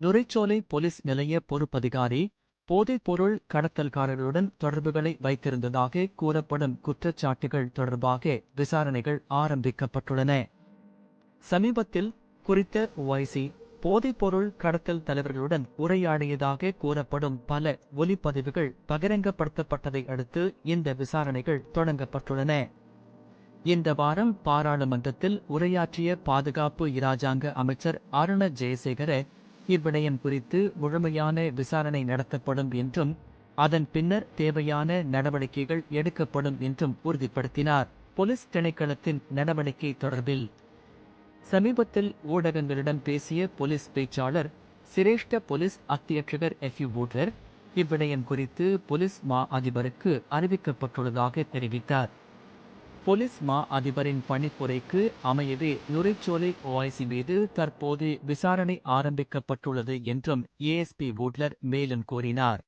Norochcholai police நிலைய பொறுப்பதிகாரி போதைப்பொருள் கடத்தல்காரர்களுடன் தொடர்புகளை வைத்திருந்ததாக கூறப்படும் குற்றச்சாட்டுகள் தொடர்பாக விசாரணைகள் ஆரம்பிக்கப்பட்டுள்ளன. சமீபத்தில் குறித்த ஒய்சி போதைப்பொருள் கடத்தல் தலைவர்களுடன் உரையாடியதாக கூறப்படும் பல ஒலிப்பதிவுகள் பகிரங்கப்படுத்தப்பட்டதை அடுத்து இந்த விசாரணைகள் தொடங்கப்பட்டுள்ளன. இந்த வாரம் பாராளுமன்றத்தில் உரையாற்றிய பாதுகாப்பு இராஜாங்க அமைச்சர் அருண ஜெயசேகர இவ்விடயம் குறித்து முழுமையான விசாரணை நடத்தப்படும் என்றும் அதன் பின்னர் தேவையான நடவடிக்கைகள் எடுக்கப்படும் என்றும் உறுதிப்படுத்தினார். போலீஸ் திணைக்களத்தின் நடவடிக்கை தொடர்பில் சமீபத்தில் ஊடகங்களிடம் பேசிய போலீஸ் பேச்சாளர் சிரேஷ்ட போலீஸ் அத்தியட்சகர் எஃப்யூ வூட்லர் இவ்விடயம் குறித்து போலீஸ் மா அதிபருக்கு அறிவிக்கப்பட்டுள்ளதாக தெரிவித்தார். போலீஸ் மா அதிபரின் பணிப்புரைக்கு அமையவே நுரைச்சோலை ஓஐசி மீது தற்போது விசாரணை ஆரம்பிக்கப்பட்டுள்ளது என்றும் ஏஎஸ்பி வூட்லர் மேலும் கூறினார்.